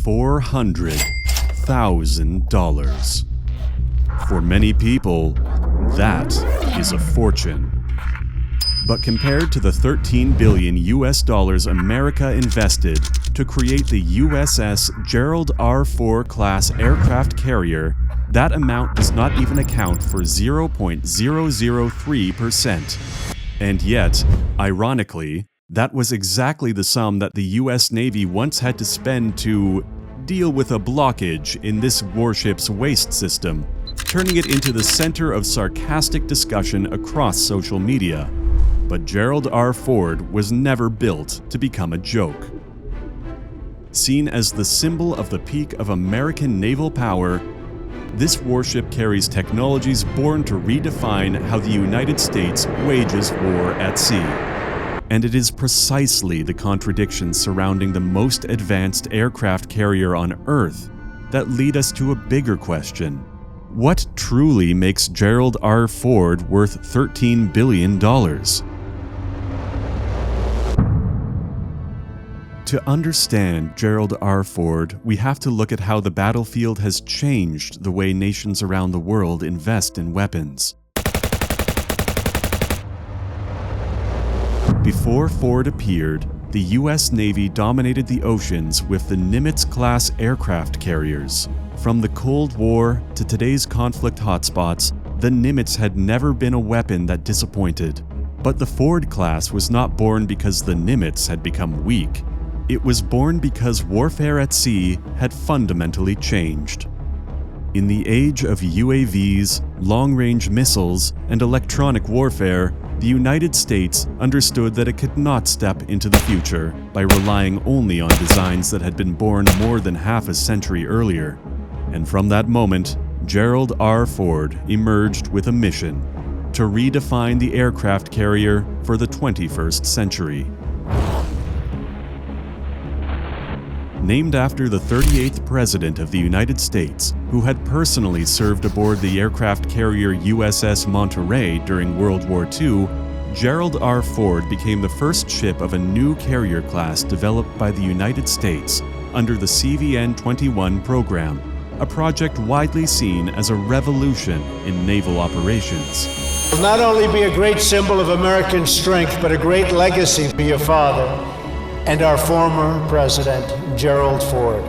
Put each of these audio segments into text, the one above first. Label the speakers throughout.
Speaker 1: $400,000. For many people, that is a fortune. But compared to the $13 billion America invested to create the USS Gerald R. 4 class aircraft carrier, that amount does not even account for 0.003%. And yet, ironically, that was exactly the sum that the US Navy once had to spend to deal with a blockage in this warship's waste system, turning it into the center of sarcastic discussion across social media. But Gerald R. Ford was never built to become a joke. Seen as the symbol of the peak of American naval power, this warship carries technologies born to redefine how the United States wages war at sea. And it is precisely the contradictions surrounding the most advanced aircraft carrier on Earth that lead us to a bigger question. What truly makes Gerald R. Ford worth $13 billion? To understand Gerald R. Ford, we have to look at how the battlefield has changed the way nations around the world invest in weapons. Before Ford appeared, the US Navy dominated the oceans with the Nimitz-class aircraft carriers. From the Cold War to today's conflict hotspots, the Nimitz had never been a weapon that disappointed. But the Ford class was not born because the Nimitz had become weak. It was born because warfare at sea had fundamentally changed. In the age of UAVs, long-range missiles, and electronic warfare, the United States understood that it could not step into the future by relying only on designs that had been born more than half a century earlier. And from that moment, Gerald R. Ford emerged with a mission to redefine the aircraft carrier for the 21st century. Named after the 38th President of the United States, who had personally served aboard the aircraft carrier USS Monterey during World War II, Gerald R. Ford became the first ship of a new carrier class developed by the United States under the CVN-21 program, a project widely seen as a revolution in naval operations.
Speaker 2: It will not only be a great symbol of American strength, but a great legacy for your father and our former president, Gerald Ford.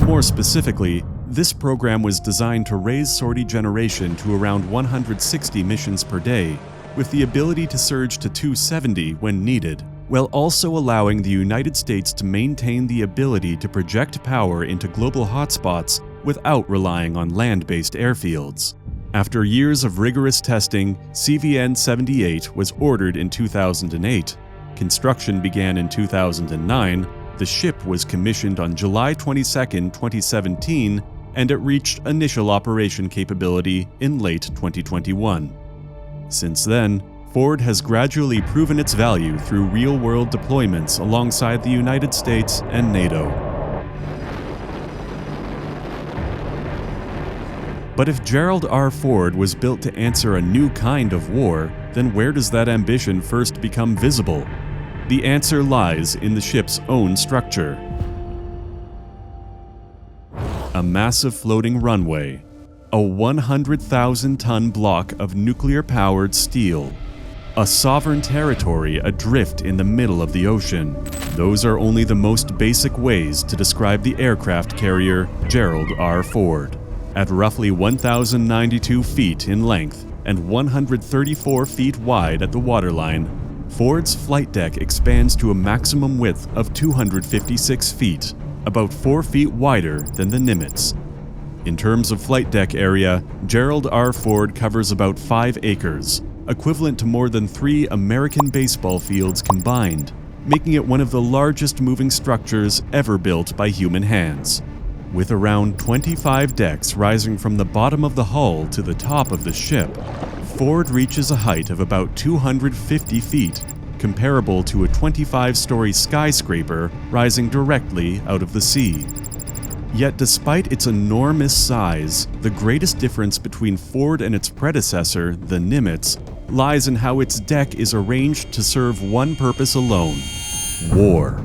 Speaker 1: More specifically, this program was designed to raise sortie generation to around 160 missions per day, with the ability to surge to 270 when needed, while also allowing the United States to maintain the ability to project power into global hotspots without relying on land-based airfields. After years of rigorous testing, CVN-78 was ordered in 2008. Construction began in 2009, the ship was commissioned on July 22, 2017, and it reached initial operation capability in late 2021. Since then, Ford has gradually proven its value through real-world deployments alongside the United States and NATO. But if Gerald R. Ford was built to answer a new kind of war, then where does that ambition first become visible? The answer lies in the ship's own structure. A massive floating runway, a 100,000-ton block of nuclear-powered steel, a sovereign territory adrift in the middle of the ocean. Those are only the most basic ways to describe the aircraft carrier Gerald R. Ford. At roughly 1,092 feet in length and 134 feet wide at the waterline, Ford's flight deck expands to a maximum width of 256 feet, about 4 feet wider than the Nimitz. In terms of flight deck area, Gerald R. Ford covers about 5 acres, equivalent to more than 3 American baseball fields combined, making it one of the largest moving structures ever built by human hands. With around 25 decks rising from the bottom of the hull to the top of the ship, Ford reaches a height of about 250 feet, comparable to a 25-story skyscraper rising directly out of the sea. Yet despite its enormous size, the greatest difference between Ford and its predecessor, the Nimitz, lies in how its deck is arranged to serve one purpose alone: war.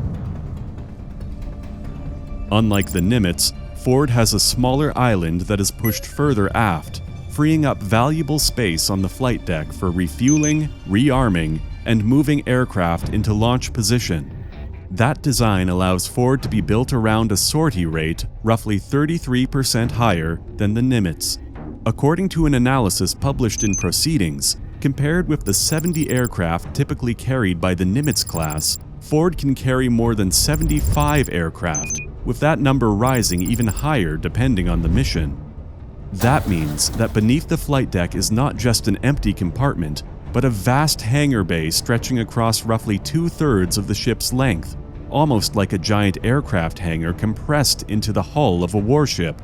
Speaker 1: Unlike the Nimitz, Ford has a smaller island that is pushed further aft, freeing up valuable space on the flight deck for refueling, rearming, and moving aircraft into launch position. That design allows Ford to be built around a sortie rate roughly 33% higher than the Nimitz. According to an analysis published in Proceedings, compared with the 70 aircraft typically carried by the Nimitz class, Ford can carry more than 75 aircraft, with that number rising even higher depending on the mission. That means that beneath the flight deck is not just an empty compartment, but a vast hangar bay stretching across roughly 2/3 of the ship's length, almost like a giant aircraft hangar compressed into the hull of a warship.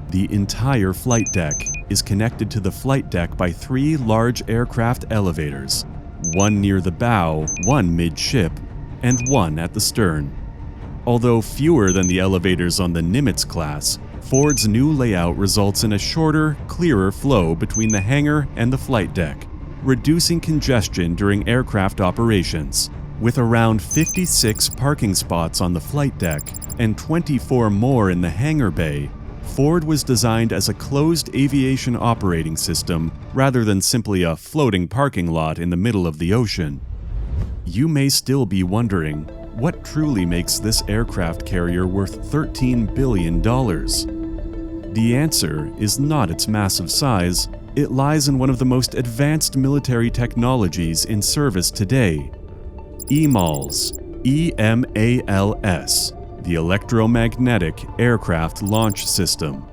Speaker 1: The entire flight deck is connected to the flight deck by 3 large aircraft elevators, one near the bow, one midship, and one at the stern. Although fewer than the elevators on the Nimitz class, Ford's new layout results in a shorter, clearer flow between the hangar and the flight deck, reducing congestion during aircraft operations. With around 56 parking spots on the flight deck and 24 more in the hangar bay, Ford was designed as a closed aviation operating system rather than simply a floating parking lot in the middle of the ocean. You may still be wondering, what truly makes this aircraft carrier worth $13 billion? The answer is not its massive size. It lies in one of the most advanced military technologies in service today: EMALS, E-M-A-L-S, the Electromagnetic Aircraft Launch System.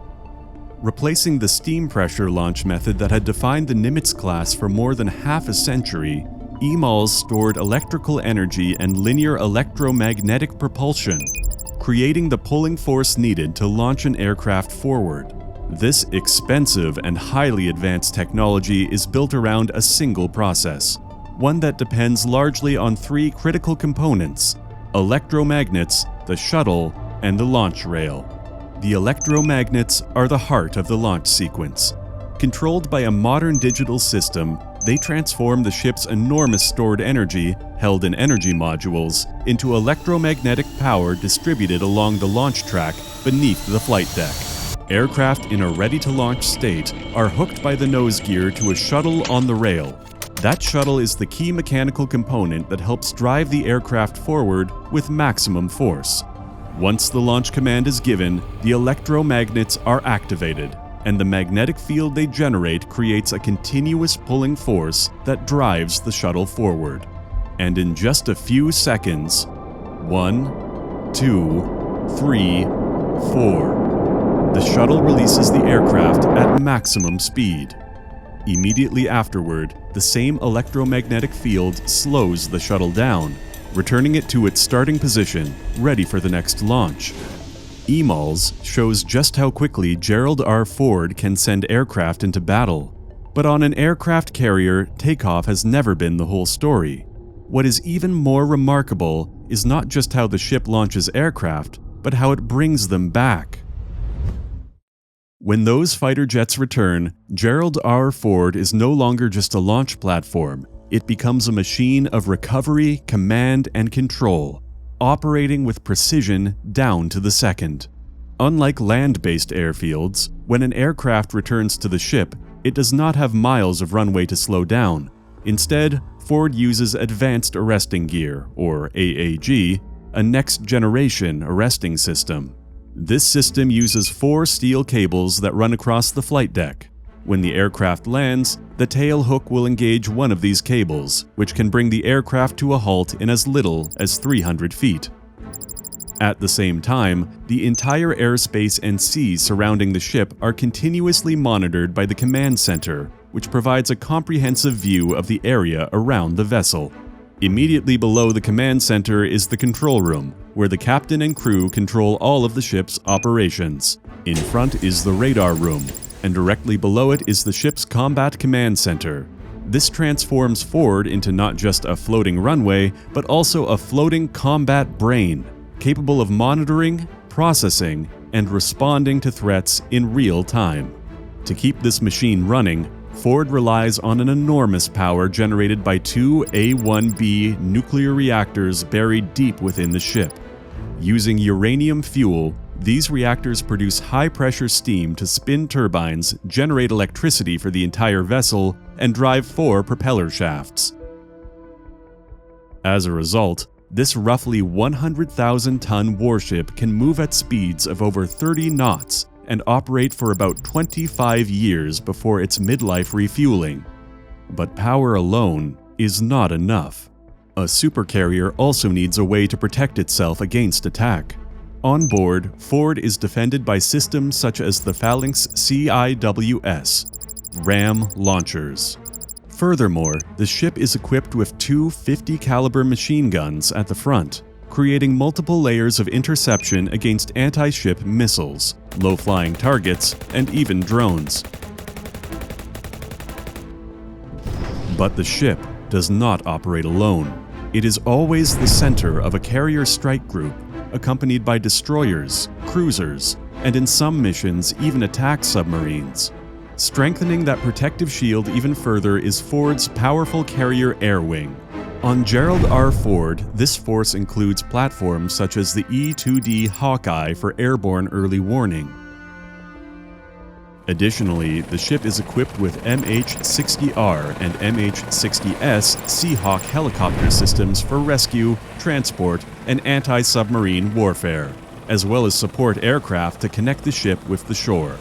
Speaker 1: Replacing the steam pressure launch method that had defined the Nimitz class for more than half a century, EMALS stored electrical energy and linear electromagnetic propulsion, creating the pulling force needed to launch an aircraft forward. This expensive and highly advanced technology is built around a single process, one that depends largely on 3 critical components: electromagnets, the shuttle, and the launch rail. The electromagnets are the heart of the launch sequence. Controlled by a modern digital system, they transform the ship's enormous stored energy, held in energy modules, into electromagnetic power distributed along the launch track beneath the flight deck. Aircraft in a ready-to-launch state are hooked by the nose gear to a shuttle on the rail. That shuttle is the key mechanical component that helps drive the aircraft forward with maximum force. Once the launch command is given, the electromagnets are activated, and the magnetic field they generate creates a continuous pulling force that drives the shuttle forward. And in just a few seconds, 1, 2, 3, 4, the shuttle releases the aircraft at maximum speed. Immediately afterward, the same electromagnetic field slows the shuttle down, returning it to its starting position, ready for the next launch. EMALS shows just how quickly Gerald R. Ford can send aircraft into battle. But on an aircraft carrier, takeoff has never been the whole story. What is even more remarkable is not just how the ship launches aircraft, but how it brings them back. When those fighter jets return, Gerald R. Ford is no longer just a launch platform. It becomes a machine of recovery, command, and control, operating with precision down to the second. Unlike land-based airfields, when an aircraft returns to the ship, it does not have miles of runway to slow down. Instead, Ford uses Advanced Arresting Gear, or AAG, a next-generation arresting system. This system uses 4 steel cables that run across the flight deck. When the aircraft lands, the tail hook will engage one of these cables, which can bring the aircraft to a halt in as little as 300 feet. At the same time, the entire airspace and seas surrounding the ship are continuously monitored by the command center, which provides a comprehensive view of the area around the vessel. Immediately below the command center is the control room, where the captain and crew control all of the ship's operations. In front is the radar room, and directly below it is the ship's combat command center. This transforms Ford into not just a floating runway, but also a floating combat brain, capable of monitoring, processing, and responding to threats in real time. To keep this machine running, Ford relies on an enormous power generated by 2 A-1B nuclear reactors buried deep within the ship. Using uranium fuel, These reactors produce high-pressure steam to spin turbines, generate electricity for the entire vessel, and drive 4 propeller shafts. As a result, this roughly 100,000-ton warship can move at speeds of over 30 knots and operate for about 25 years before its midlife refueling. But power alone is not enough. A supercarrier also needs a way to protect itself against attack. On board, Ford is defended by systems such as the Phalanx CIWS ram launchers. Furthermore, the ship is equipped with 2 50-caliber machine guns at the front, creating multiple layers of interception against anti-ship missiles, low-flying targets, and even drones. But the ship does not operate alone. It is always the center of a carrier strike group, accompanied by destroyers, cruisers, and in some missions even attack submarines. Strengthening that protective shield even further is Ford's powerful carrier air wing. On Gerald R. Ford, this force includes platforms such as the E-2D Hawkeye for airborne early warning. Additionally, the ship is equipped with MH-60R and MH-60S Seahawk helicopter systems for rescue, transport, and anti-submarine warfare, as well as support aircraft to connect the ship with the shore.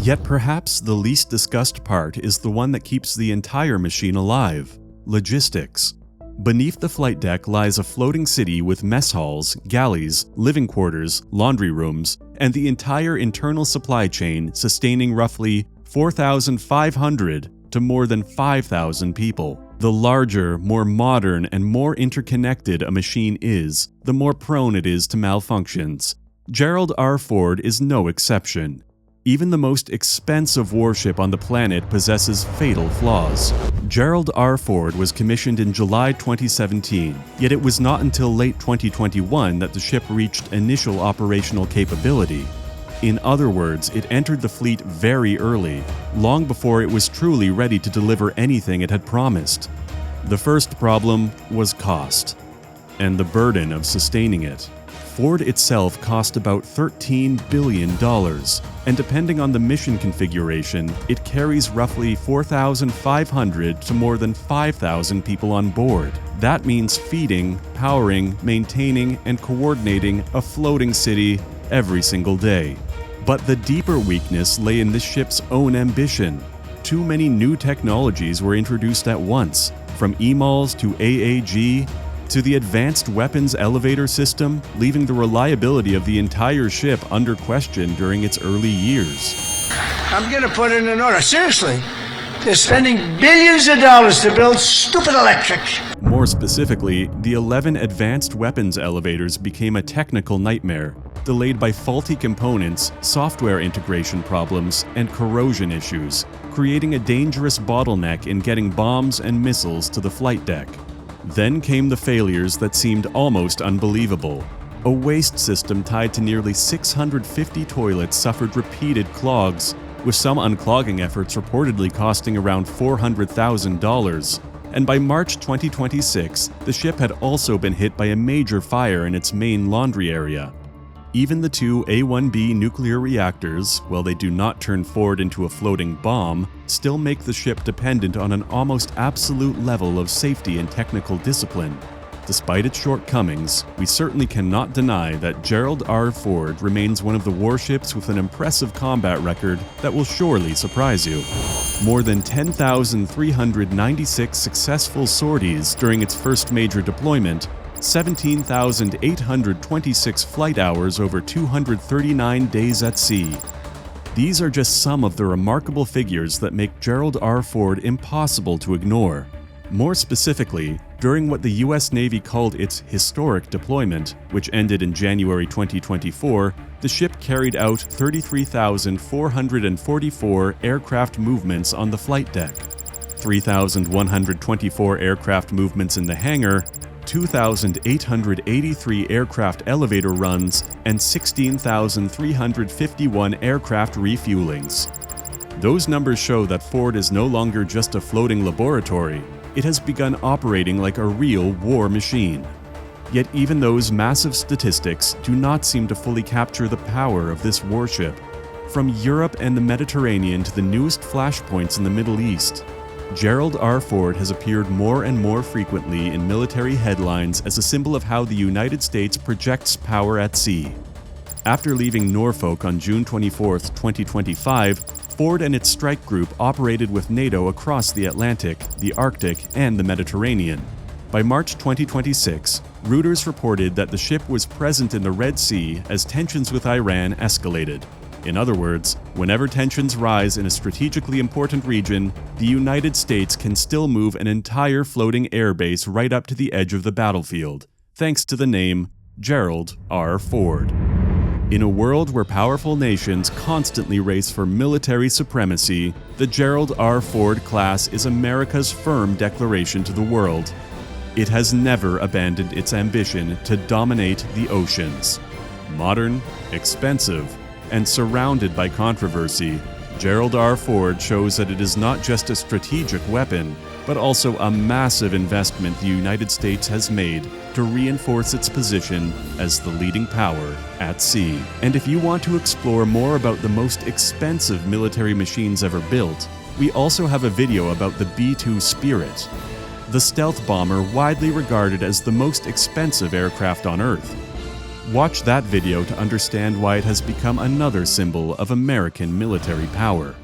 Speaker 1: Yet perhaps the least discussed part is the one that keeps the entire machine alive: logistics. Beneath the flight deck lies a floating city with mess halls, galleys, living quarters, laundry rooms, and the entire internal supply chain sustaining roughly 4,500 to more than 5,000 people. The larger, more modern, and more interconnected a machine is, the more prone it is to malfunctions. Gerald R. Ford is no exception. Even the most expensive warship on the planet possesses fatal flaws. Gerald R. Ford was commissioned in July 2017, yet it was not until late 2021 that the ship reached initial operational capability. In other words, it entered the fleet very early, long before it was truly ready to deliver anything it had promised. The first problem was cost, and the burden of sustaining it. Ford itself cost about $13 billion, and depending on the mission configuration, it carries roughly 4,500 to more than 5,000 people on board. That means feeding, powering, maintaining, and coordinating a floating city every single day. But the deeper weakness lay in this ship's own ambition. Too many new technologies were introduced at once, from EMALS to AAG, to the Advanced Weapons Elevator System, leaving the reliability of the entire ship under question during its early years.
Speaker 2: I'm gonna put it in order. Seriously, they're spending billions of dollars to build stupid electric.
Speaker 1: More specifically, the 11 Advanced Weapons Elevators became a technical nightmare, delayed by faulty components, software integration problems, and corrosion issues, creating a dangerous bottleneck in getting bombs and missiles to the flight deck. Then came the failures that seemed almost unbelievable. A waste system tied to nearly 650 toilets suffered repeated clogs, with some unclogging efforts reportedly costing around $400,000. And by March 2026, the ship had also been hit by a major fire in its main laundry area. Even the 2 A-1B nuclear reactors, while they do not turn Ford into a floating bomb, still make the ship dependent on an almost absolute level of safety and technical discipline. Despite its shortcomings, we certainly cannot deny that Gerald R. Ford remains one of the warships with an impressive combat record that will surely surprise you. More than 10,396 successful sorties during its first major deployment, 17,826 flight hours over 239 days at sea. These are just some of the remarkable figures that make Gerald R. Ford impossible to ignore. More specifically, during what the U.S. Navy called its historic deployment, which ended in January 2024, the ship carried out 33,444 aircraft movements on the flight deck, 3,124 aircraft movements in the hangar, 2,883 aircraft elevator runs, and 16,351 aircraft refuelings. Those numbers show that Ford is no longer just a floating laboratory. It has begun operating like a real war machine. Yet even those massive statistics do not seem to fully capture the power of this warship. From Europe and the Mediterranean to the newest flashpoints in the Middle East, Gerald R. Ford has appeared more and more frequently in military headlines as a symbol of how the United States projects power at sea. After leaving Norfolk on June 24, 2025, Ford and its strike group operated with NATO across the Atlantic, the Arctic, and the Mediterranean. By March 2026, Reuters reported that the ship was present in the Red Sea as tensions with Iran escalated. In other words, whenever tensions rise in a strategically important region, the United States can still move an entire floating airbase right up to the edge of the battlefield, thanks to the name Gerald R. Ford. In a world where powerful nations constantly race for military supremacy, the Gerald R. Ford class is America's firm declaration to the world. It has never abandoned its ambition to dominate the oceans. Modern, expensive, and surrounded by controversy, Gerald R. Ford shows that it is not just a strategic weapon, but also a massive investment the United States has made to reinforce its position as the leading power at sea. And if you want to explore more about the most expensive military machines ever built, we also have a video about the B-2 Spirit, the stealth bomber widely regarded as the most expensive aircraft on Earth. Watch that video to understand why it has become another symbol of American military power.